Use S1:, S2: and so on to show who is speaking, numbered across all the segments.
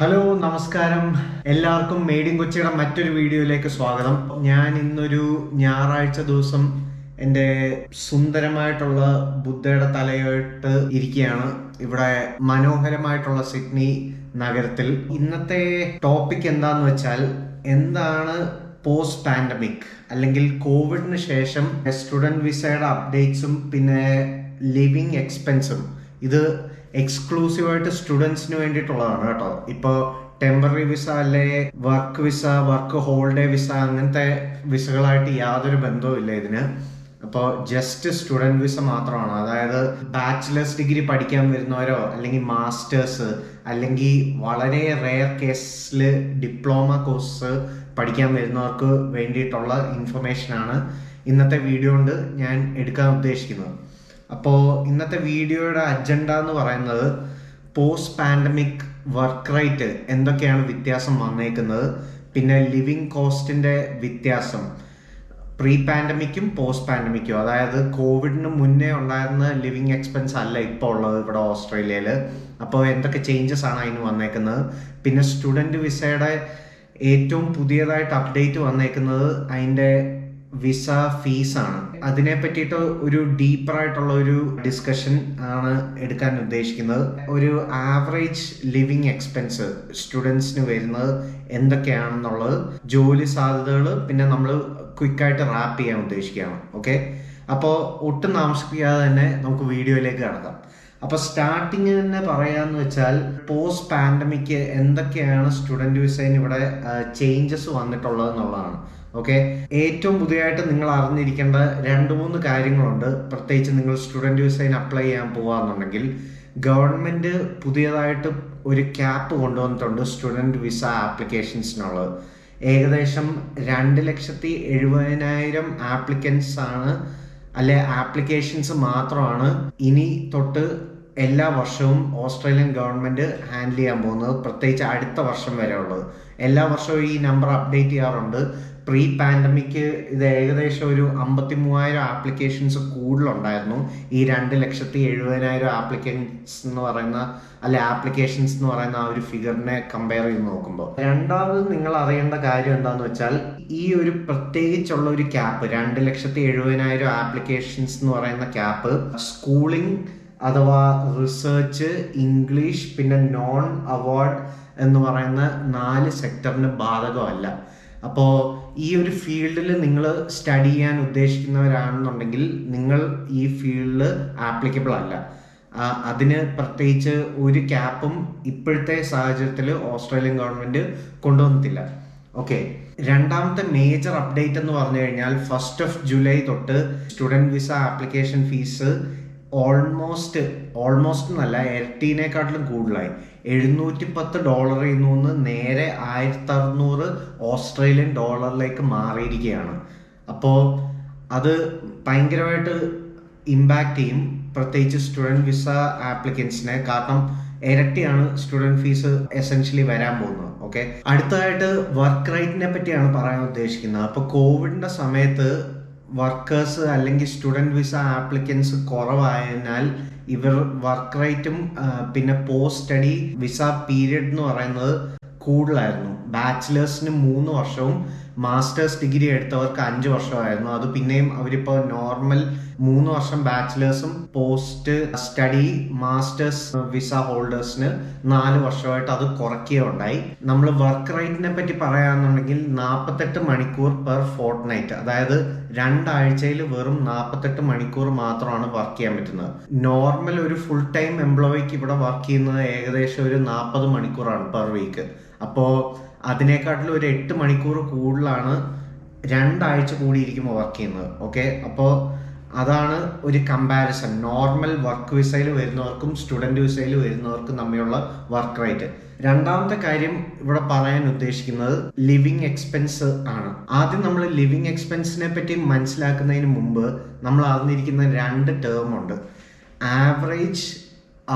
S1: Hello നമസ്കാരം എല്ലാവർക്കും maiden കൊച്ചിയുടെ മറ്റൊരു വീഡിയോയിലേക്ക് സ്വാഗതം. ഞാൻ ഇന്നൊരു ഞായറാഴ്ച ദിവസം എൻ്റെ സുന്ദരമായിട്ടുള്ള ബുദ്ധയുടെ തലയായിട്ട് ഇരിക്കുകയാണ് ഇവിടെ മനോഹരമായിട്ടുള്ള സിഡ്നി നഗരത്തിൽ. ഇന്നത്തെ ടോപ്പിക് എന്താന്ന് വെച്ചാൽ, എന്താണ് പോസ്റ്റ് പാൻഡമിക് അല്ലെങ്കിൽ കോവിഡിന് ശേഷം സ്റ്റുഡൻറ് വിസയുടെ അപ്ഡേറ്റ്സും പിന്നെ ലിവിങ് എക്സ്പെൻസും. ഇത് എക്സ്ക്ലൂസീവായിട്ട് സ്റ്റുഡൻസിന് വേണ്ടിയിട്ടുള്ളതാണ് കേട്ടോ. ഇപ്പോൾ ടെമ്പററി വിസ അല്ലെ work visa, work holiday visa, അങ്ങനത്തെ വിസകളായിട്ട് യാതൊരു ബന്ധവും ഇല്ല ഇതിന്. അപ്പോൾ ജസ്റ്റ് സ്റ്റുഡൻറ് വിസ മാത്രമാണ്. അതായത് ബാച്ചിലേഴ്സ് ഡിഗ്രി പഠിക്കാൻ വരുന്നവരോ അല്ലെങ്കിൽ മാസ്റ്റേഴ്സ് അല്ലെങ്കിൽ വളരെ റെയർ കേസിൽ ഡിപ്ലോമ കോഴ്സ് പഠിക്കാൻ വരുന്നവർക്ക് വേണ്ടിയിട്ടുള്ള ഇൻഫർമേഷനാണ് ഇന്നത്തെ വീഡിയോ കൊണ്ട് ഞാൻ എടുക്കാൻ ഉദ്ദേശിക്കുന്നത്. അപ്പോൾ ഇന്നത്തെ വീഡിയോയുടെ അജണ്ട എന്ന് പറയുന്നത് പോസ്റ്റ് പാൻഡമിക് വർക്ക് റേറ്റ് എന്തൊക്കെയാണ് വ്യത്യാസം വന്നേക്കുന്നത്, പിന്നെ ലിവിങ് കോസ്റ്റിൻ്റെ വ്യത്യാസം പ്രീ പാൻഡമിക്കും പോസ്റ്റ് പാൻഡമിക്കും, അതായത് കോവിഡിന് മുന്നേ ഉണ്ടായിരുന്ന ലിവിങ് എക്സ്പെൻസ് അല്ല ഇപ്പോൾ ഉള്ളത് ഇവിടെ ഓസ്ട്രേലിയയിൽ. അപ്പോൾ എന്തൊക്കെ ചേഞ്ചസ് ആണ് അതിന് വന്നേക്കുന്നത്, പിന്നെ സ്റ്റുഡൻറ് വിസയുടെ ഏറ്റവും പുതിയതായിട്ട് അപ്ഡേറ്റ് വന്നേക്കുന്നത് അതിൻ്റെ വിസ ഫീസാണ്. അതിനെ പറ്റിയിട്ട് ഒരു ഡീപ്പറായിട്ടുള്ള ഒരു ഡിസ്കഷൻ ആണ് എടുക്കാൻ ഉദ്ദേശിക്കുന്നത്. ഒരു ആവറേജ് ലിവിങ് എക്സ്പെൻസ് സ്റ്റുഡൻസിന് വരുന്നത് എന്തൊക്കെയാണെന്നുള്ളത്, ജോലി സാധ്യതകൾ, പിന്നെ നമ്മൾ ക്വിക്കായിട്ട് റാപ്പ് ചെയ്യാൻ ഉദ്ദേശിക്കുകയാണ്. ഓക്കെ, അപ്പോൾ ഒട്ടും താമസിപ്പിക്കാതെ തന്നെ നമുക്ക് വീഡിയോയിലേക്ക് കടക്കാം. അപ്പോൾ സ്റ്റാർട്ടിങ് തന്നെ പറയാന്ന് വെച്ചാൽ, പോസ്റ്റ് പാൻഡമിക് എന്തൊക്കെയാണ് സ്റ്റുഡൻറ് വിസയിൽ ഇവിടെ ചേഞ്ചസ് വന്നിട്ടുള്ളത് എന്നുള്ളതാണ്. ഓക്കെ, ഏറ്റവും പുതിയതായിട്ട് നിങ്ങൾ അറിഞ്ഞിരിക്കേണ്ട 2-3 കാര്യങ്ങളുണ്ട്. പ്രത്യേകിച്ച് നിങ്ങൾ സ്റ്റുഡൻറ് വിസയിൽ അപ്ലൈ ചെയ്യാൻ പോവാന്നുണ്ടെങ്കിൽ, ഗവൺമെന്റ് പുതിയതായിട്ട് ഒരു ക്യാപ്പ് കൊണ്ടുവന്നിട്ടുണ്ട് സ്റ്റുഡൻറ് വിസ ആപ്ലിക്കേഷൻസിനുള്ളത്. ഏകദേശം 2,70,000 ആപ്ലിക്കൻസ് ആണ്, അല്ലെ ആപ്ലിക്കേഷൻസ് മാത്രമാണ് ഇനി തൊട്ട് എല്ലാ വർഷവും ഓസ്ട്രേലിയൻ ഗവൺമെന്റ് ഹാൻഡിൽ ചെയ്യാൻ പോകുന്നത്. പ്രത്യേകിച്ച് അടുത്ത വർഷം വരെ ഉള്ളത്. എല്ലാ വർഷവും ഈ നമ്പർ അപ്ഡേറ്റ് ചെയ്യാറുണ്ട്. പ്രീ പാൻഡമിക് ഇത് ഏകദേശം ഒരു 53,000 ആപ്ലിക്കേഷൻസ് കൂടുതലുണ്ടായിരുന്നു. ഈ 2,70,000 ആപ്ലിക്കൻസ് എന്ന് പറയുന്ന ആപ്ലിക്കേഷൻസ് എന്ന് പറയുന്ന ആ ഒരു ഫിഗറിനെ കമ്പയർ ചെയ്ത് നോക്കുമ്പോൾ, രണ്ടാമത് നിങ്ങൾ അറിയേണ്ട കാര്യം എന്താന്ന് വെച്ചാൽ, ഈ ഒരു പ്രത്യേകിച്ചുള്ള ഒരു ക്യാപ്പ് 2,70,000 ആപ്ലിക്കേഷൻസ് എന്ന് പറയുന്ന ക്യാപ്പ് സ്കൂളിംഗ് അഥവാ റിസർച്ച്, ഇംഗ്ലീഷ്, പിന്നെ നോൺ അവാർഡ് എന്ന് പറയുന്ന 4 സെക്ടറിന് ബാധകമല്ല. അപ്പോൾ ഈ ഒരു ഫീൽഡിൽ നിങ്ങൾ സ്റ്റഡി ചെയ്യാൻ ഉദ്ദേശിക്കുന്നവരാണെന്നുണ്ടെങ്കിൽ നിങ്ങൾ ഈ ഫീൽഡിൽ ആപ്ലിക്കബിൾ അല്ല. അതിന് പ്രത്യേകിച്ച് ഒരു ക്യാപ്പും ഇപ്പോഴത്തെ സാഹചര്യത്തിൽ ഓസ്ട്രേലിയൻ ഗവൺമെന്റ് കൊണ്ടുവന്നിട്ടില്ല. ഓക്കെ, രണ്ടാമത്തെ മേജർ അപ്ഡേറ്റ് എന്ന് പറഞ്ഞു കഴിഞ്ഞാൽ, 1 ജൂലൈ തൊട്ട് student visa application fees almost എന്നല്ല, ഇരട്ടീനെക്കാട്ടിലും കൂടുതലായി. $710 നിന്ന് നേരെ $1,600 ഓസ്ട്രേലിയൻ ഡോളറിലേക്ക് മാറിയിരിക്കുകയാണ്. അപ്പോൾ അത് ഭയങ്കരമായിട്ട് ഇമ്പാക്റ്റ് ചെയ്യും, പ്രത്യേകിച്ച് സ്റ്റുഡൻറ് വിസ ആപ്ലിക്കൻസിനെ. കാരണം ഇരട്ടിയാണ് സ്റ്റുഡൻറ് ഫീസ് എസെൻഷ്യലി വരാൻ പോകുന്നത്. ഓക്കെ, അടുത്തതായിട്ട് വർക്ക് റേറ്റിനെ പറ്റിയാണ് പറയാൻ ഉദ്ദേശിക്കുന്നത്. അപ്പോൾ കോവിഡിന്റെ സമയത്ത് വർക്കേഴ്സ് അല്ലെങ്കിൽ സ്റ്റുഡൻറ് വിസ ആപ്ലിക്കൻസ് കുറവായതിനാൽ ഇവർ വർക്ക് റേറ്റും പിന്നെ പോസ്റ്റ് സ്റ്റഡി വിസ പീരിയഡ് എന്ന് പറയുന്നത് കൂടുതലായിരുന്നു. ബാച്ചിലേഴ്സിന് 3 വർഷവും മാസ്റ്റേഴ്സ് ഡിഗ്രി എടുത്തവർക്ക് 5 വർഷമായിരുന്നു. അത് പിന്നെയും അവരിപ്പോൾ നോർമൽ 3 വർഷം ബാച്ചിലേഴ്സും പോസ്റ്റ് സ്റ്റഡി മാസ്റ്റേഴ്സ് വിസ ഹോൾഡേഴ്സിന് 4 വർഷമായിട്ട് അത് കുറയ്ക്കുകയുണ്ടായി. നമ്മൾ വർക്ക് റേറ്റിനെ പറ്റി പറയാന്നുണ്ടെങ്കിൽ 48 മണിക്കൂർ പെർ ഫോർട്ട് നൈറ്റ്, അതായത് 2 ആഴ്ചയിൽ വെറും 48 മണിക്കൂർ മാത്രമാണ് വർക്ക് ചെയ്യാൻ പറ്റുന്നത്. നോർമൽ ഒരു ഫുൾ ടൈം എംപ്ലോയിക്ക് ഇവിടെ വർക്ക് ചെയ്യുന്നത് ഏകദേശം ഒരു 40 മണിക്കൂറാണ് പെർ വീക്ക്. അപ്പോൾ അതിനേക്കാട്ടിലും ഒരു 8 മണിക്കൂർ കൂടുതലാണ് 2 ആഴ്ച കൂടി ഇരിക്കുമ്പോൾ വർക്ക് ചെയ്യുന്നത്. ഓക്കെ, അപ്പോൾ അതാണ് ഒരു കമ്പാരിസൺ നോർമൽ വർക്ക് വിസയിൽ വരുന്നവർക്കും സ്റ്റുഡൻറ് വിസയിൽ വരുന്നവർക്കും തമ്മിലുള്ള വർക്ക് റേറ്റ്. രണ്ടാമത്തെ കാര്യം ഇവിടെ പറയാൻ ഉദ്ദേശിക്കുന്നത് ലിവിങ് എക്സ്പെൻസ് ആണ്. ആദ്യം നമ്മൾ ലിവിങ് എക്സ്പെൻസിനെ പറ്റി മനസ്സിലാക്കുന്നതിന് മുമ്പ് നമ്മൾ അറിഞ്ഞിരിക്കുന്ന 2 ടേം ഉണ്ട്. ആവറേജ്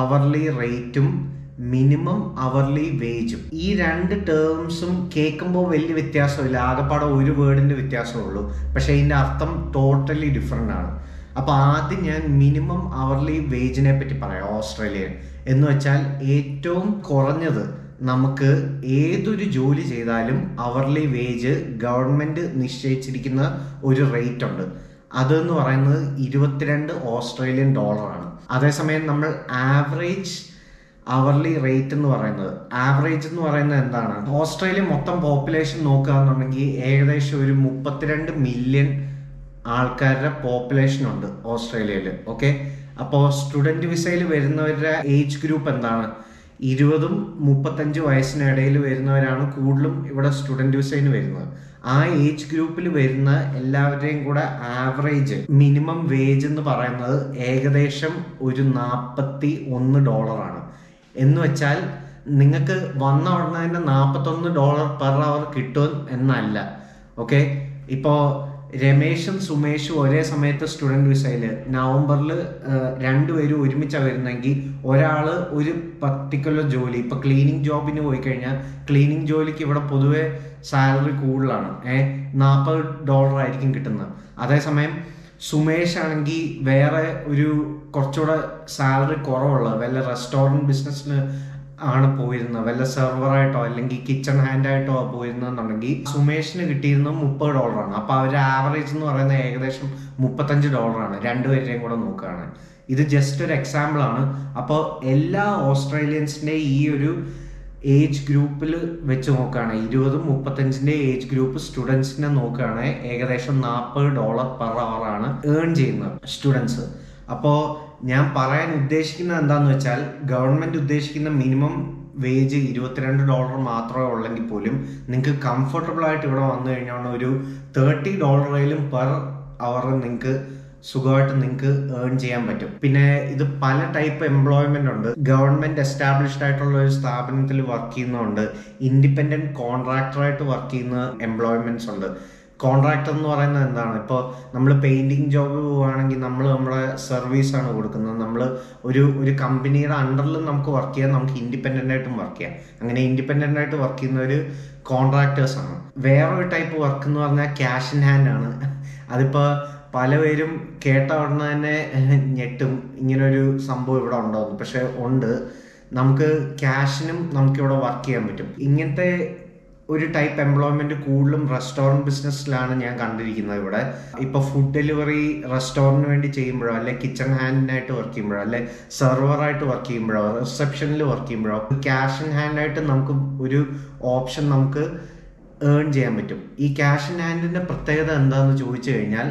S1: അവർലി റേറ്റും മിനിമം അവർലി വേജും. ഈ 2 ടേംസും കേൾക്കുമ്പോൾ വലിയ വ്യത്യാസമില്ല, ആകെപ്പാടെ ഒരു വേർഡിന്റെ വ്യത്യാസമേ ഉള്ളൂ. പക്ഷെ ഇതിന്റെ അർത്ഥം ടോട്ടലി ഡിഫറെന്റ് ആണ്. അപ്പൊ ആദ്യം ഞാൻ മിനിമം അവർലി വേജിനെ പറ്റി പറയാം. ഓസ്ട്രേലിയൻ എന്ന് വെച്ചാൽ ഏറ്റവും കുറഞ്ഞത് നമുക്ക് ഏതൊരു ജോലി ചെയ്താലും അവർലി വേജ് ഗവൺമെന്റ് നിശ്ചയിച്ചിരിക്കുന്ന ഒരു റേറ്റ് ഉണ്ട്. അതെന്ന് പറയുന്നത് 22 ഓസ്ട്രേലിയൻ ഡോളറാണ്. അതേസമയം നമ്മൾ ആവറേജ് അവർലി റേറ്റ് എന്ന് പറയുന്നത്, ആവറേജ് എന്ന് പറയുന്നത് എന്താണ്? ഓസ്ട്രേലിയ മൊത്തം പോപ്പുലേഷൻ നോക്കുകയാണെന്നുണ്ടെങ്കിൽ ഏകദേശം ഒരു 32 മില്യൺ ആൾക്കാരുടെ പോപ്പുലേഷൻ ഉണ്ട് ഓസ്ട്രേലിയയിൽ. ഓക്കെ, അപ്പോൾ സ്റ്റുഡൻറ് വിസയിൽ വരുന്നവരുടെ ഏജ് ഗ്രൂപ്പ് എന്താണ്? 20-35 വയസ്സിനിടയിൽ വരുന്നവരാണ് കൂടുതലും ഇവിടെ സ്റ്റുഡൻറ് വിസയിൽ വരുന്നത്. ആ ഏജ് ഗ്രൂപ്പിൽ വരുന്ന എല്ലാവരുടെയും കൂടെ ആവറേജ് മിനിമം വേജ് എന്ന് പറയുന്നത് ഏകദേശം ഒരു $41. എന്ന് വെച്ചാൽ നിങ്ങൾക്ക് വന്ന ഉടനെ തന്നെ $41 പെർ അവർ കിട്ടും എന്നല്ല. ഓക്കെ, ഇപ്പോൾ രമേശും സുമേഷും ഒരേ സമയത്ത് സ്റ്റുഡൻറ് വിസയിൽ നവംബറിൽ രണ്ടുപേരും ഒരുമിച്ചാണ് വരുന്നെങ്കിൽ ഒരാൾ ഒരു പർട്ടിക്കുലർ ജോലി, ഇപ്പോൾ ക്ലീനിങ് ജോബിന് പോയി കഴിഞ്ഞാൽ ക്ലീനിങ് ജോലിക്ക് ഇവിടെ പൊതുവെ സാലറി കൂടുതലാണ്, $40 ആയിരിക്കും കിട്ടുന്നത്. അതേസമയം സുമേഷ് ആണെങ്കിൽ വേറെ ഒരു കുറച്ചുകൂടെ സാലറി കുറവുള്ള വല്ല റെസ്റ്റോറൻറ്റ് ബിസിനസ്സിന് ആണ് പോയിരുന്നത്, വല്ല സെർവറായിട്ടോ അല്ലെങ്കിൽ കിച്ചൺ ഹാൻഡായിട്ടോ പോയിരുന്നെന്നുണ്ടെങ്കിൽ സുമേഷിന് കിട്ടിയിരുന്നത് $30. അപ്പോൾ അവരുടെ ആവറേജ് എന്ന് പറയുന്നത് ഏകദേശം $35 രണ്ടുപേരുടെയും കൂടെ നോക്കുകയാണ്. ഇത് ജസ്റ്റ് ഒരു എക്സാമ്പിൾ ആണ്. അപ്പോൾ എല്ലാ ഓസ്ട്രേലിയൻസിൻ്റെ ഈ ഒരു ഏജ് ഗ്രൂപ്പിൽ വെച്ച് നോക്കുകയാണ്, 20-35 ഏജ് ഗ്രൂപ്പ് സ്റ്റുഡൻസിനെ നോക്കുകയാണ്, ഏകദേശം $40 പെർ അവർ ആണ് ഏൺ ചെയ്യുന്നത് സ്റ്റുഡൻസ്. അപ്പോൾ ഞാൻ പറയാൻ ഉദ്ദേശിക്കുന്നത് എന്താണെന്ന് വെച്ചാൽ ഗവൺമെന്റ് ഉദ്ദേശിക്കുന്ന മിനിമം വേജ് $22 മാത്രമേ ഉള്ളെങ്കിൽ പോലും നിങ്ങൾക്ക് കംഫർട്ടബിൾ ആയിട്ട് ഇവിടെ വന്നു കഴിഞ്ഞാൽ ഒരു $30 പെർ അവർ നിങ്ങൾക്ക് സുഖമായിട്ട് നിങ്ങൾക്ക് ഏൺ ചെയ്യാൻ പറ്റും. പിന്നെ ഇത് പല ടൈപ്പ് എംപ്ലോയ്മെന്റ് ഉണ്ട്. ഗവൺമെന്റ് എസ്റ്റാബ്ലിഷ്ഡ് ആയിട്ടുള്ള ഒരു സ്ഥാപനത്തിൽ വർക്ക് ചെയ്യുന്നുണ്ട്, ഇൻഡിപെൻഡന്റ് കോൺട്രാക്ടറായിട്ട് വർക്ക് ചെയ്യുന്ന എംപ്ലോയ്മെന്റ്സ് ഉണ്ട്. കോൺട്രാക്ടർ എന്ന് പറയുന്നത് എന്താണ്? ഇപ്പോൾ നമ്മൾ പെയിന്റിങ് ജോബ് പോവുകയാണെങ്കിൽ നമ്മൾ നമ്മുടെ സർവീസാണ് കൊടുക്കുന്നത്. നമ്മൾ ഒരു കമ്പനിയുടെ അണ്ടറിൽ നമുക്ക് വർക്ക് ചെയ്യാം, നമുക്ക് ഇൻഡിപെൻഡൻ്റ് ആയിട്ടും വർക്ക് ചെയ്യാം. അങ്ങനെ ഇൻഡിപെൻഡൻ്റ് ആയിട്ട് വർക്ക് ചെയ്യുന്നവർ കോൺട്രാക്ടേഴ്സാണ്. വേറൊരു ടൈപ്പ് വർക്ക് എന്ന് പറഞ്ഞാൽ ക്യാഷ് ഇൻ ഹാൻഡ് ആണ്. അതിപ്പോൾ പലപേരും കേട്ട ഉടനെ തന്നെ ഞെട്ടും, ഇങ്ങനൊരു സംഭവം ഇവിടെ ഉണ്ടോന്ന്. പക്ഷെ ഉണ്ട്, നമുക്ക് ക്യാഷിനും നമുക്കിവിടെ വർക്ക് ചെയ്യാൻ പറ്റും. ഇങ്ങനത്തെ ഒരു ടൈപ്പ് എംപ്ലോയ്മെന്റ് കൂടുതലും റെസ്റ്റോറൻറ്റ് ബിസിനസ്സിലാണ് ഞാൻ കണ്ടിരിക്കുന്നത്. ഇവിടെ ഇപ്പോൾ ഫുഡ് ഡെലിവറി റെസ്റ്റോറൻറ്റിന് വേണ്ടി ചെയ്യുമ്പോഴോ അല്ലെ കിച്ചൺ ഹാൻഡിനായിട്ട് വർക്ക് ചെയ്യുമ്പോഴോ അല്ലെ സെർവറായിട്ട് വർക്ക് ചെയ്യുമ്പോഴോ റിസപ്ഷനിൽ വർക്ക് ചെയ്യുമ്പോഴോ ക്യാഷ് ഇൻ ഹാൻഡായിട്ട് നമുക്ക് ഒരു ഓപ്ഷൻ നമുക്ക് ഏൺ ചെയ്യാൻ പറ്റും. ഈ ക്യാഷ് ഇൻ ഹാൻഡിൻ്റെ പ്രത്യേകത എന്താണെന്ന് ചോദിച്ചു കഴിഞ്ഞാൽ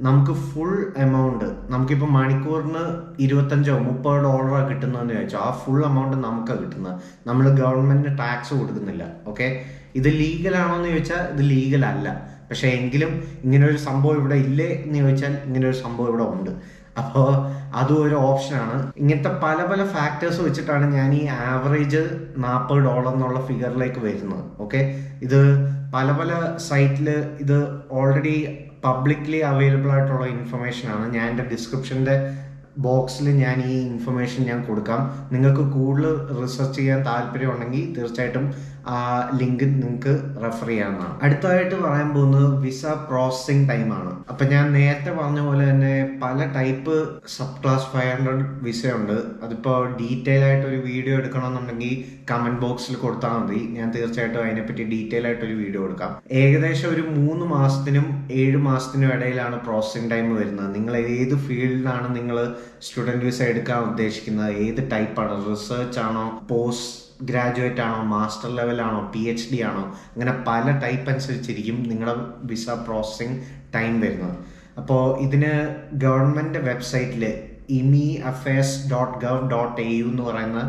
S1: നമുക്ക് ഫുൾ എമൗണ്ട്, നമുക്കിപ്പോൾ മണിക്കൂറിന് $25-30 കിട്ടുന്നതെന്ന് ചോദിച്ചാൽ ആ ഫുൾ എമൗണ്ട് നമുക്കാണ് കിട്ടുന്നത്. നമ്മൾ ഗവൺമെന്റിന് ടാക്സ് കൊടുക്കുന്നില്ല. ഓക്കെ, ഇത് ലീഗലാണോ എന്ന് ചോദിച്ചാൽ ഇത് ലീഗൽ അല്ല. പക്ഷെ എങ്കിലും ഇങ്ങനെ ഒരു സംഭവം ഇവിടെ ഇല്ലേ എന്ന് ചോദിച്ചാൽ ഇങ്ങനെ ഒരു സംഭവം ഇവിടെ ഉണ്ട്. അപ്പോൾ അതും ഒരു ഓപ്ഷനാണ്. ഇങ്ങനത്തെ പല പല ഫാക്ടേഴ്സ് വെച്ചിട്ടാണ് ഞാൻ ഈ ആവറേജ് $40 എന്നുള്ള ഫിഗറിലേക്ക് വരുന്നത്. ഓക്കെ, ഇത് പല പല സൈറ്റിൽ ഇത് ഓൾറെഡി പബ്ലിക്ലി അവൈലബിൾ ആയിട്ടുള്ള ഇൻഫർമേഷൻ ആണ്. ഞാൻ എൻ്റെ ഡിസ്ക്രിപ്ഷൻ്റെ ബോക്സിൽ ഞാൻ ഈ ഇൻഫർമേഷൻ ഞാൻ കൊടുക്കാം. നിങ്ങൾക്ക് കൂടുതൽ റിസർച്ച് ചെയ്യാൻ താല്പര്യം ഉണ്ടെങ്കിൽ തീർച്ചയായിട്ടും ആ ലിങ്ക് നിങ്ങൾക്ക് റെഫർ ചെയ്യാവുന്നതാണ്. അടുത്തതായിട്ട് പറയാൻ പോകുന്നത് വിസ പ്രോസസ്സിംഗ് ടൈമാണ്. അപ്പം ഞാൻ നേരത്തെ പറഞ്ഞ പോലെ തന്നെ പല ടൈപ്പ് സബ് ക്ലാസ് 500 വിസ ഉണ്ട്. അതിപ്പോൾ ഡീറ്റെയിൽ ആയിട്ട് ഒരു വീഡിയോ എടുക്കണമെന്നുണ്ടെങ്കിൽ കമന്റ് ബോക്സിൽ കൊടുത്താൽ മതി. ഞാൻ തീർച്ചയായിട്ടും അതിനെപ്പറ്റി ഡീറ്റെയിൽ ആയിട്ടൊരു വീഡിയോ കൊടുക്കാം. ഏകദേശം ഒരു 3 മാസത്തിനും 7 മാസത്തിനും ഇടയിലാണ് പ്രോസസ്സിംഗ് ടൈം വരുന്നത്. നിങ്ങൾ ഏത് ഫീൽഡിലാണ് നിങ്ങൾ സ്റ്റുഡൻറ് വിസ എടുക്കാൻ ഉദ്ദേശിക്കുന്നത്, ഏത് ടൈപ്പാണ്, റിസർച്ച് ആണോ, പോസ്റ്റ് ഗ്രാജുവേറ്റ് ആണോ, മാസ്റ്റർ ലെവലാണോ, PhD ആണോ, അങ്ങനെ പല ടൈപ്പ് അനുസരിച്ചിരിക്കും നിങ്ങളുടെ വിസ പ്രോസസ്സിംഗ് ടൈം വരുന്നത്. അപ്പോൾ ഇതിന് ഗവൺമെൻറ് വെബ്സൈറ്റിൽ imiaffairs.gov.au എന്ന് പറയുന്ന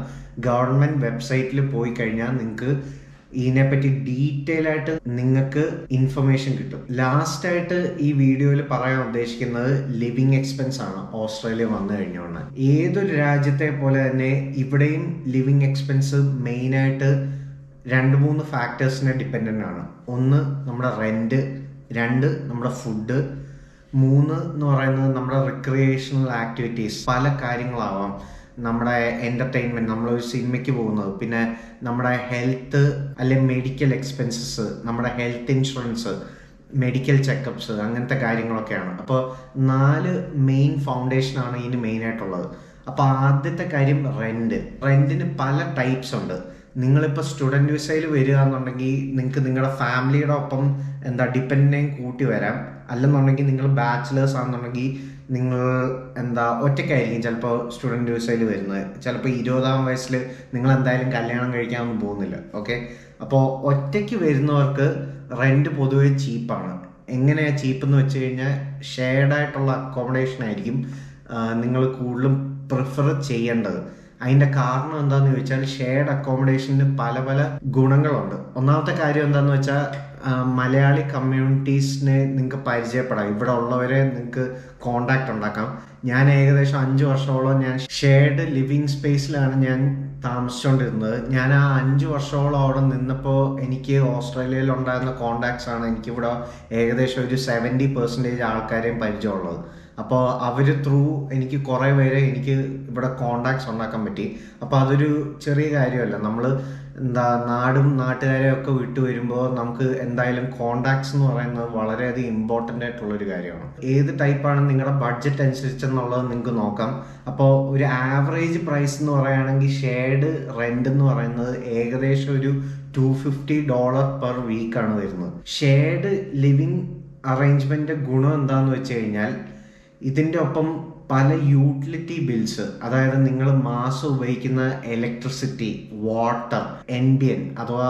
S1: ഗവൺമെൻറ് വെബ്സൈറ്റിൽ പോയി കഴിഞ്ഞാൽ നിങ്ങൾക്ക് ഇതിനെപ്പറ്റി ഡീറ്റെയിൽ ആയിട്ട് നിങ്ങൾക്ക് ഇൻഫർമേഷൻ കിട്ടും. ലാസ്റ്റ് ആയിട്ട് ഈ വീഡിയോയിൽ പറയാൻ ഉദ്ദേശിക്കുന്നത് ലിവിങ് എക്സ്പെൻസ് ആണ്. ഓസ്ട്രേലിയ വന്നു കഴിഞ്ഞോണ്ട് ഏതൊരു രാജ്യത്തെ പോലെ തന്നെ ഇവിടെയും ലിവിങ് എക്സ്പെൻസ് മെയിനായിട്ട് 2-3 ഫാക്ടേഴ്സിനെ ഡിപ്പെൻഡൻ്റ് ആണ്. ഒന്ന് നമ്മുടെ റെന്റ്, 2 നമ്മുടെ ഫുഡ്, 3 എന്ന് പറയുന്നത് നമ്മുടെ റിക്രിയേഷണൽ ആക്ടിവിറ്റീസ്. പല കാര്യങ്ങളാവാം, നമ്മുടെ എൻ്റർടൈൻമെൻറ്റ്, നമ്മളൊരു സിനിമയ്ക്ക് പോകുന്നത്, പിന്നെ നമ്മുടെ ഹെൽത്ത് അല്ലെ മെഡിക്കൽ എക്സ്പെൻസസ്, നമ്മുടെ ഹെൽത്ത് ഇൻഷുറൻസ്, മെഡിക്കൽ ചെക്കപ്സ്, അങ്ങനത്തെ കാര്യങ്ങളൊക്കെയാണ്. അപ്പോൾ 4 മെയിൻ ഫൗണ്ടേഷനാണ് ഇതിന് മെയിനായിട്ടുള്ളത്. അപ്പോൾ ആദ്യത്തെ കാര്യം റെൻറ്റിന് പല ടൈപ്സ് ഉണ്ട്. നിങ്ങളിപ്പോൾ സ്റ്റുഡൻറ്റ് വിസയിൽ വരിക എന്നുണ്ടെങ്കിൽ നിങ്ങൾക്ക് നിങ്ങളുടെ ഫാമിലിയുടെ ഒപ്പം ഡിപ്പെൻഡിനെയും കൂട്ടി വരാം. അല്ലെന്നുണ്ടെങ്കിൽ നിങ്ങൾ ബാച്ചിലേഴ്സ് ആണെന്നുണ്ടെങ്കിൽ നിങ്ങൾ ഒറ്റയ്ക്കായിരിക്കും ചിലപ്പോൾ സ്റ്റുഡൻറ്റ് വിസയിൽ വരുന്നത്. ചിലപ്പോൾ 20-ആം വയസ്സിൽ നിങ്ങൾ എന്തായാലും കല്യാണം കഴിക്കാനൊന്നും പോകുന്നില്ല. ഓക്കെ, അപ്പോൾ ഒറ്റയ്ക്ക് വരുന്നവർക്ക് റെൻറ്റ് പൊതുവെ ചീപ്പാണ്. എങ്ങനെയാണ് ചീപ്പ് എന്ന് വെച്ച് കഴിഞ്ഞാൽ ഷെയർഡായിട്ടുള്ള അക്കോമഡേഷൻ ആയിരിക്കും നിങ്ങൾ കൂടുതലും പ്രിഫർ ചെയ്യേണ്ടത്. അതിൻ്റെ കാരണം എന്താണെന്ന് ചോദിച്ചാൽ ഷെയർഡ് അക്കോമഡേഷന് പല പല ഗുണങ്ങളുണ്ട്. ഒന്നാമത്തെ കാര്യം എന്താണെന്ന് വെച്ചാൽ മലയാളി കമ്മ്യൂണിറ്റീസിനെ നിങ്ങൾക്ക് പരിചയപ്പെടാം. ഇവിടെ ഉള്ളവരെ നിങ്ങൾക്ക് കോണ്ടാക്ട് ഉണ്ടാക്കാം. ഞാൻ ഏകദേശം 5 വർഷത്തോളം ഞാൻ ഷെയർഡ് ലിവിങ് സ്പേസിലാണ് ഞാൻ താമസിച്ചുകൊണ്ടിരുന്നത്. ഞാൻ ആ 5 വർഷത്തോളം അവിടെ നിന്നപ്പോൾ എനിക്ക് ഓസ്ട്രേലിയയിൽ ഉണ്ടായിരുന്ന കോണ്ടാക്ട്സ് ആണ് എനിക്കിവിടെ ഏകദേശം ഒരു 70% ആൾക്കാരെയും പരിചയമുള്ളത്. അപ്പോൾ അവർ ത്രൂ എനിക്ക് കുറേ പേരെ എനിക്ക് ഇവിടെ കോണ്ടാക്ട്സ് ഉണ്ടാക്കാൻ പറ്റി. അപ്പോൾ അതൊരു ചെറിയ കാര്യമല്ല. നമ്മൾ നാടും നാട്ടുകാരെയും ഒക്കെ വിട്ടു വരുമ്പോൾ നമുക്ക് എന്തായാലും കോണ്ടാക്ട്സ് എന്ന് പറയുന്നത് വളരെയധികം ഇമ്പോർട്ടൻ്റ് ആയിട്ടുള്ളൊരു കാര്യമാണ്. ഏത് ടൈപ്പാണ് നിങ്ങളുടെ ബഡ്ജറ്റ് അനുസരിച്ചെന്നുള്ളത് നിങ്ങൾക്ക് നോക്കാം. അപ്പോൾ ഒരു ആവറേജ് പ്രൈസ് എന്ന് പറയുകയാണെങ്കിൽ ഷെയർഡ് റെൻ്റ് എന്ന് പറയുന്നത് ഏകദേശം ഒരു $250 പെർ വീക്കാണ് വരുന്നത്. ഷെയർഡ് ലിവിങ് അറേഞ്ച്മെൻറ്റ് ഗുണം എന്താണെന്ന് വെച്ച് കഴിഞ്ഞാൽ ഇതിൻ്റെ ഒപ്പം പല യൂട്ടിലിറ്റി ബിൽസ്, അതായത് നിങ്ങൾ മാസം ഉപയോഗിക്കുന്ന ഇലക്ട്രിസിറ്റി, വാട്ടർ, എൻബിഎൻ അഥവാ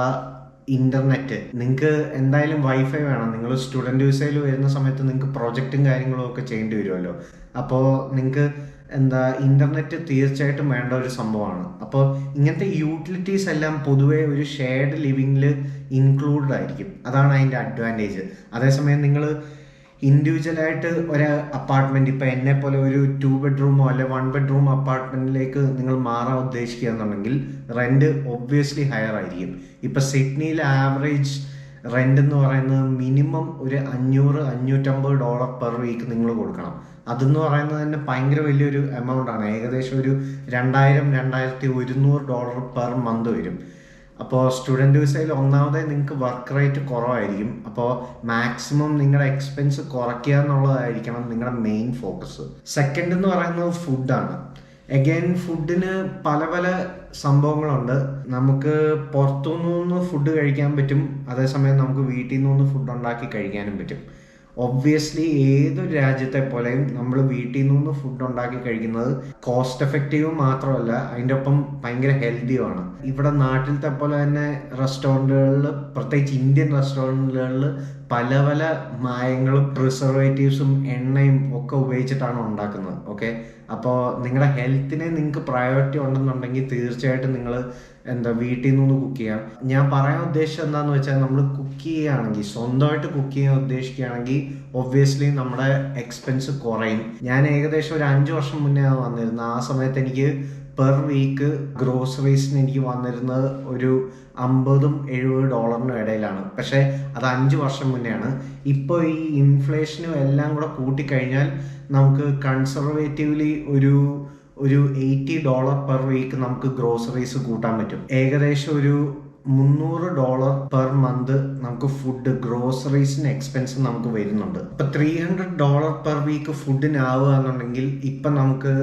S1: ഇൻ്റർനെറ്റ്, നിങ്ങൾക്ക് എന്തായാലും വൈഫൈ വേണം. നിങ്ങൾ സ്റ്റുഡൻറ്റ് വിസയിൽ വരുന്ന സമയത്ത് നിങ്ങൾക്ക് പ്രൊജക്റ്റും കാര്യങ്ങളും ഒക്കെ ചെയ്യേണ്ടി വരുമല്ലോ. അപ്പോൾ നിങ്ങൾക്ക് ഇൻ്റർനെറ്റ് തീർച്ചയായിട്ടും വേണ്ട ഒരു സംഭവമാണ്. അപ്പോൾ ഇങ്ങനത്തെ യൂട്ടിലിറ്റീസ് എല്ലാം പൊതുവേ ഒരു ഷെയർഡ് ലിവിങ്ങിൽ ഇൻക്ലൂഡഡ് ആയിരിക്കും. അതാണ് അതിൻ്റെ അഡ്വാൻറ്റേജ്. അതേസമയം നിങ്ങൾ ഇൻഡിവിജ്വലായിട്ട് ഒരു അപ്പാർട്ട്മെൻറ്റ്, ഇപ്പോൾ എന്നെ പോലെ ഒരു 2 ബെഡ്റൂമോ അല്ലെ 1 ബെഡ്റൂം അപ്പാർട്ട്മെൻറ്റിലേക്ക് നിങ്ങൾ മാറാൻ ഉദ്ദേശിക്കുക എന്നുണ്ടെങ്കിൽ റെൻറ്റ് ഒബ്വിയസ്ലി ഹയർ ആയിരിക്കും. ഇപ്പോൾ സിഡ്നിയിൽ ആവറേജ് റെൻ്റ് എന്ന് പറയുന്നത് മിനിമം ഒരു $500-550 പെർ വീക്ക് നിങ്ങൾ കൊടുക്കണം. അതെന്ന് പറയുന്നത് തന്നെ ഭയങ്കര വലിയൊരു എമൗണ്ട് ആണ്. ഏകദേശം ഒരു $2000-2100 പെർ മന്ത് വരും. അപ്പോൾ സ്റ്റുഡൻറ്റ് വിസയിൽ ഒന്നാമതേ നിങ്ങൾക്ക് വർക്ക് റേറ്റ് കുറവായിരിക്കും. അപ്പോൾ മാക്സിമം നിങ്ങളുടെ എക്സ്പെൻസ് കുറയ്ക്കുക എന്നുള്ളതായിരിക്കണം നിങ്ങളുടെ മെയിൻ ഫോക്കസ്. സെക്കൻഡ് എന്ന് പറയുന്നത് ഫുഡാണ്. അഗൈൻ ഫുഡിന് പല പല സംഭവങ്ങളുണ്ട്. നമുക്ക് പുറത്തുനിന്ന് ഫുഡ് കഴിക്കാൻ പറ്റും, അതേസമയം നമുക്ക് വീട്ടിൽ നിന്ന് ഫുഡ് ഉണ്ടാക്കി കഴിക്കാനും പറ്റും. ഒബ്വിയസ്ലി ഏതൊരു രാജ്യത്തെ പോലെയും നമ്മൾ വീട്ടിൽ നിന്ന് ഫുഡ് ഉണ്ടാക്കി കഴിക്കുന്നത് കോസ്റ്റ് എഫക്റ്റീവ് മാത്രമല്ല, അതിൻ്റെ ഒപ്പം ഭയങ്കര ഹെൽത്തിയുമാണ്. ഇവിടെ നാട്ടിലത്തെ പോലെ തന്നെ റെസ്റ്റോറൻറ്റുകളിൽ, പ്രത്യേകിച്ച് ഇന്ത്യൻ റെസ്റ്റോറൻറ്റുകളിൽ പല പല മായങ്ങളും പ്രിസർവേറ്റീവ്സും എണ്ണയും ഒക്കെ ഉപയോഗിച്ചിട്ടാണ് ഉണ്ടാക്കുന്നത്. ഓക്കെ, അപ്പോൾ നിങ്ങളുടെ ഹെൽത്തിനെ നിങ്ങൾക്ക് പ്രയോറിറ്റി ഉണ്ടെന്നുണ്ടെങ്കിൽ തീർച്ചയായിട്ടും നിങ്ങൾ വീട്ടിൽ നിന്ന് കുക്ക് ചെയ്യാം. ഞാൻ പറയാൻ ഉദ്ദേശിച്ചത് എന്താണെന്ന് വെച്ചാൽ നമ്മൾ കുക്ക് ചെയ്യുകയാണെങ്കിൽ, സ്വന്തമായിട്ട് കുക്ക് ചെയ്യാൻ ഉദ്ദേശിക്കുകയാണെങ്കിൽ ഒബ്വിയസ്ലി നമ്മുടെ എക്സ്പെൻസ് കുറയും. ഞാൻ ഏകദേശം ഒരു 5 വർഷം മുന്നേ വന്നിരുന്നത്. ആ സമയത്ത് എനിക്ക് പെർ വീക്ക് ഗ്രോസറീസിന് എനിക്ക് വന്നിരുന്നത് ഒരു $50-70 ഇടയിലാണ്. പക്ഷേ അത് 5 വർഷം മുന്നെയാണ്. ഇപ്പോൾ ഈ ഇൻഫ്ലേഷനും എല്ലാം കൂടെ കൂട്ടിക്കഴിഞ്ഞാൽ നമുക്ക് കൺസർവേറ്റീവ്ലി ഒരു $80 പെർ വീക്ക് നമുക്ക് ഗ്രോസറീസ് കൂട്ടാൻ പറ്റും. ഏകദേശം ഒരു $300 പെർ മന്ത് നമുക്ക് ഫുഡ് ഗ്രോസറീസിന് എക്സ്പെൻസ് നമുക്ക് വരുന്നുണ്ട്. ഇപ്പം $300 പെർ വീക്ക് ഫുഡിനാവുക എന്നുണ്ടെങ്കിൽ ഇപ്പം നമുക്ക്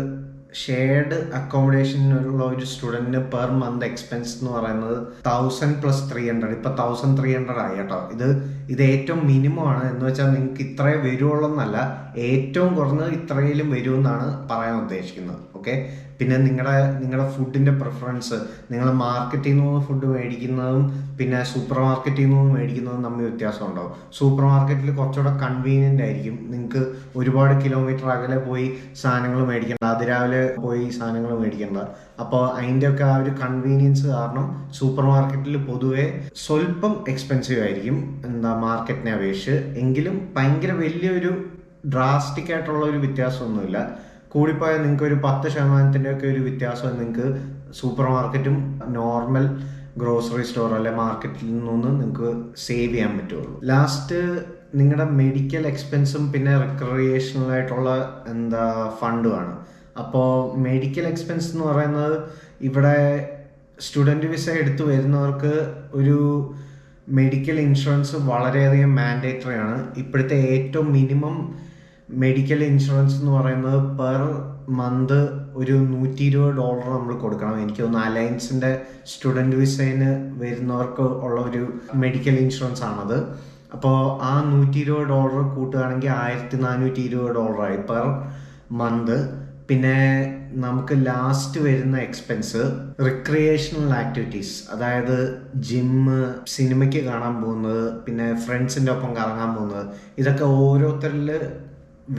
S1: ഷെയർഡ് അക്കോമഡേഷനുള്ള ഒരു സ്റ്റുഡൻറ്റിന് പെർ മന്ത് എക്സ്പെൻസ് എന്ന് പറയുന്നത് 1000 + 300, ഇപ്പം 1300 ആയി കേട്ടോ. ഇത് ഏറ്റവും മിനിമം ആണ്. എന്ന് വെച്ചാൽ നിങ്ങൾക്ക് ഇത്രേ വരുവുള്ളൂ എന്നല്ല, ഏറ്റവും കുറഞ്ഞത് ഇത്രയിലും വരുമെന്നാണ് പറയാൻ ഉദ്ദേശിക്കുന്നത്. ഓക്കെ, പിന്നെ നിങ്ങളുടെ ഫുഡിൻ്റെ പ്രിഫറൻസ്, നിങ്ങൾ മാർക്കറ്റിൽ നിന്ന് ഫുഡ് മേടിക്കുന്നതും പിന്നെ സൂപ്പർ മാർക്കറ്റിൽ നിന്ന് മേടിക്കുന്നതും തമ്മിൽ വ്യത്യാസം ഉണ്ടാവും. സൂപ്പർ മാർക്കറ്റിൽ കുറച്ചുകൂടെ കൺവീനിയൻ്റ് ആയിരിക്കും. നിങ്ങൾക്ക് ഒരുപാട് കിലോമീറ്റർ അകലെ പോയി സാധനങ്ങൾ മേടിക്കേണ്ട, അതിരാവിലെ പോയി സാധനങ്ങൾ മേടിക്കേണ്ട. അപ്പോൾ അതിൻ്റെയൊക്കെ ആ ഒരു കൺവീനിയൻസ് കാരണം സൂപ്പർ മാർക്കറ്റിൽ പൊതുവെ സ്വല്പം എക്സ്പെൻസീവ് ആയിരിക്കും മാർക്കറ്റിനെ അപേക്ഷിച്ച്. എങ്കിലും ഭയങ്കര വലിയൊരു ഡ്രാസ്റ്റിക് ആയിട്ടുള്ള ഒരു വ്യത്യാസമൊന്നുമില്ല. കൂടിപ്പോയാൽ നിങ്ങൾക്ക് ഒരു 10% ഒക്കെ ഒരു വ്യത്യാസം നിങ്ങൾക്ക് സൂപ്പർ മാർക്കറ്റും നോർമൽ ഗ്രോസറി സ്റ്റോർ അല്ലെ മാർക്കറ്റിൽ നിന്ന് നിങ്ങൾക്ക് സേവ് ചെയ്യാൻ പറ്റുള്ളൂ. ലാസ്റ്റ് നിങ്ങളുടെ മെഡിക്കൽ എക്സ്പെൻസും പിന്നെ റിക്രിയേഷണൽ ആയിട്ടുള്ള ഫണ്ടുമാണ്. അപ്പോൾ മെഡിക്കൽ എക്സ്പെൻസ് എന്ന് പറയുന്നത് ഇവിടെ സ്റ്റുഡൻറ്റ് വിസ എടുത്തു വരുന്നവർക്ക് ഒരു മെഡിക്കൽ ഇൻഷുറൻസ് വളരെയധികം മാൻഡേറ്ററി ആണ്. ഇപ്പോഴത്തെ ഏറ്റവും മിനിമം മെഡിക്കൽ ഇൻഷുറൻസ് എന്ന് പറയുന്നത് പെർ മന്ത് ഒരു $120 നമ്മൾ കൊടുക്കണം. എനിക്ക് തോന്നുന്നു അലയൻസിൻ്റെ സ്റ്റുഡൻറ്റ് വിസയിന് വരുന്നവർക്ക് ഉള്ള ഒരു മെഡിക്കൽ ഇൻഷുറൻസ് ആണത്. അപ്പോൾ ആ $120 കൂട്ടുകയാണെങ്കിൽ $1420 പെർ മന്ത്. പിന്നെ നമുക്ക് ലാസ്റ്റ് വരുന്ന എക്സ്പെൻസ് റിക്രിയേഷണൽ ആക്ടിവിറ്റീസ്, അതായത് ജിമ്മ്, സിനിമയ്ക്ക് കാണാൻ പോകുന്നത്, പിന്നെ ഫ്രണ്ട്സിൻ്റെ ഒപ്പം കറങ്ങാൻ പോകുന്നത്, ഇതൊക്കെ ഓരോരുത്തരിൽ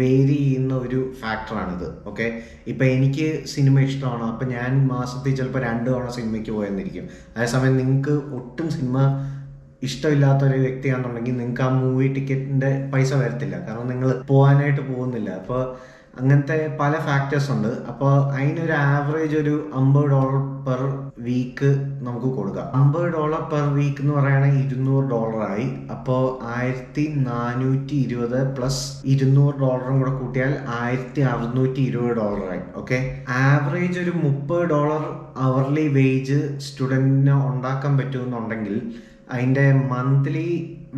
S1: വേരി ചെയ്യുന്ന ഒരു ഫാക്ടറാണിത്. ഓക്കെ, ഇപ്പം എനിക്ക് സിനിമ ഇഷ്ടമാണ്, അപ്പം ഞാൻ മാസത്തിൽ ചിലപ്പോൾ 2 തവണ സിനിമയ്ക്ക് പോയെന്നിരിക്കും. അതേസമയം നിങ്ങൾക്ക് ഒട്ടും സിനിമ ഇഷ്ടമില്ലാത്തൊരു വ്യക്തിയാണെന്നുണ്ടെങ്കിൽ നിങ്ങൾക്ക് ആ മൂവി ടിക്കറ്റിൻ്റെ പൈസ വരത്തില്ല, കാരണം നിങ്ങൾ പോകാനായിട്ട് പോകുന്നില്ല. അപ്പോൾ അങ്ങനത്തെ പല ഫാക്ടേഴ്സ് ഉണ്ട്. അപ്പോൾ അതിനൊരു ആവറേജ് ഒരു $50 പെർ വീക്ക് നമുക്ക് കൊടുക്കാം. $50 പെർ വീക്ക് എന്ന് പറയുകയാണെങ്കിൽ $200 ആയി. അപ്പോൾ 1420 പ്ലസ് $200 കൂടെ കൂട്ടിയാൽ $1620 ആയി. ഓക്കെ, ആവറേജ് ഒരു $30 അവർലി വേജ് സ്റ്റുഡൻറ്റിന് ഉണ്ടാക്കാൻ പറ്റുമെന്നുണ്ടെങ്കിൽ അതിൻ്റെ മന്ത്ലി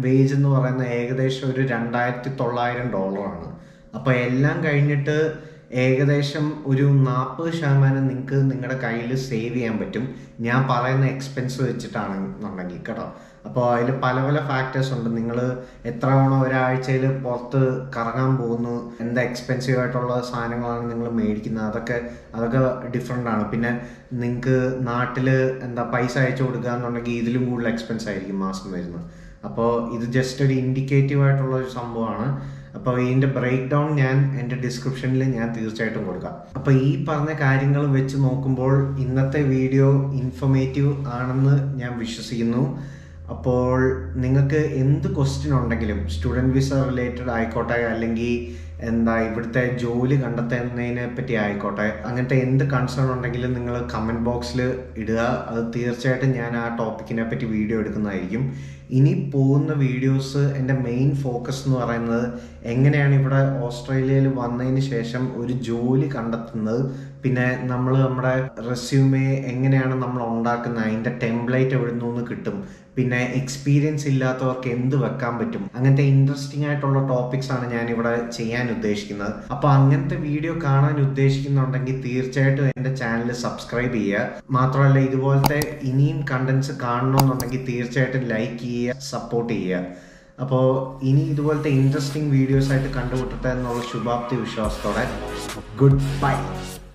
S1: വേജ് എന്ന് പറയുന്നത് ഏകദേശം ഒരു $2900 ആണ്. അപ്പോൾ എല്ലാം കഴിഞ്ഞിട്ട് ഏകദേശം ഒരു 40% നിങ്ങൾക്ക് നിങ്ങളുടെ കയ്യിൽ സേവ് ചെയ്യാൻ പറ്റും, ഞാൻ പറയുന്ന എക്സ്പെൻസ് വെച്ചിട്ടാണെന്നുണ്ടെങ്കിൽ കേട്ടോ. അപ്പോൾ അതിൽ പല പല ഫാക്ടേഴ്സ് ഉണ്ട്. നിങ്ങൾ എത്ര തവണ ഒരാഴ്ചയിൽ പുറത്ത് കറങ്ങാൻ പോകുന്നു, എന്താ എക്സ്പെൻസീവ് ആയിട്ടുള്ള സാധനങ്ങളാണ് നിങ്ങൾ മേടിക്കുന്നത്, അതൊക്കെ ഡിഫറെൻ്റ് ആണ്. പിന്നെ നിങ്ങൾക്ക് നാട്ടിൽ എന്താ പൈസ അയച്ചു കൊടുക്കുക എന്നുണ്ടെങ്കിൽ ഇതിലും കൂടുതൽ എക്സ്പെൻസ് ആയിരിക്കും മാസം വരുന്നത്. അപ്പോൾ ഇത് ജസ്റ്റ് ഒരു ഇൻഡിക്കേറ്റീവ് ആയിട്ടുള്ള ഒരു സംഭവമാണ്. അപ്പോൾ ഇതിൻ്റെ ബ്രേക്ക് ഡൗൺ ഞാൻ എൻ്റെ ഡിസ്ക്രിപ്ഷനിൽ ഞാൻ തീർച്ചയായിട്ടും കൊടുക്കാം. അപ്പോൾ ഈ പറഞ്ഞ കാര്യങ്ങൾ വെച്ച് നോക്കുമ്പോൾ ഇന്നത്തെ വീഡിയോ ഇൻഫോർമേറ്റീവ് ആണെന്ന് ഞാൻ വിശ്വസിക്കുന്നു. അപ്പോൾ നിങ്ങൾക്ക് എന്ത് ക്വസ്റ്റ്യൻ ഉണ്ടെങ്കിലും സ്റ്റുഡൻറ്റ് വിസ റിലേറ്റഡ് ആയിക്കോട്ടെ, അല്ലെങ്കിൽ ഇവിടുത്തെ ജോലി കണ്ടെത്തുന്നതിനെ പറ്റി ആയിക്കോട്ടെ, അങ്ങനത്തെ എന്ത് കൺസേൺ ഉണ്ടെങ്കിലും നിങ്ങൾ കമൻറ്റ് ബോക്സിൽ ഇടുക. അത് തീർച്ചയായിട്ടും ഞാൻ ആ ടോപ്പിക്കിനെ പറ്റി വീഡിയോ എടുക്കുന്നതായിരിക്കും. ഇനി പോകുന്ന വീഡിയോസ് എൻ്റെ മെയിൻ ഫോക്കസ് എന്ന് പറയുന്നത് എങ്ങനെയാണ് ഇവിടെ ഓസ്ട്രേലിയയിൽ വന്നതിന് ശേഷം ഒരു ജോലി കണ്ടെത്തുന്നത്, പിന്നെ നമ്മൾ നമ്മുടെ റെസ്യൂമേ എങ്ങനെയാണ് നമ്മൾ ഉണ്ടാക്കുന്നത്, അതിൻ്റെ ടെംപ്ലേറ്റ് എവിടെ നിന്ന് കിട്ടും, പിന്നെ എക്സ്പീരിയൻസ് ഇല്ലാത്തവർക്ക് എന്ത് വെക്കാൻ പറ്റും, അങ്ങനത്തെ ഇൻട്രസ്റ്റിംഗ് ആയിട്ടുള്ള ടോപ്പിക്സ് ആണ് ഞാൻ ഇവിടെ ചെയ്യാൻ ഉദ്ദേശിക്കുന്നത്. അപ്പോൾ അങ്ങനത്തെ വീഡിയോ കാണാൻ ഉദ്ദേശിക്കുന്നുണ്ടെങ്കിൽ തീർച്ചയായിട്ടും എൻ്റെ ചാനൽ സബ്സ്ക്രൈബ് ചെയ്യുക. മാത്രമല്ല ഇതുപോലത്തെ ഇനിയും കണ്ടന്റ്സ് കാണണമെന്നുണ്ടെങ്കിൽ തീർച്ചയായിട്ടും ലൈക്ക് ചെയ്യുക, സപ്പോർട്ട് ചെയ്യുക. അപ്പോൾ ഇനി ഇതുപോലത്തെ ഇൻട്രസ്റ്റിംഗ് വീഡിയോസ് ആയിട്ട് കണ്ടുമുട്ടട്ടെ എന്നുള്ള ശുഭാപ്തി വിശ്വാസത്തോടെ ഗുഡ് ബൈ.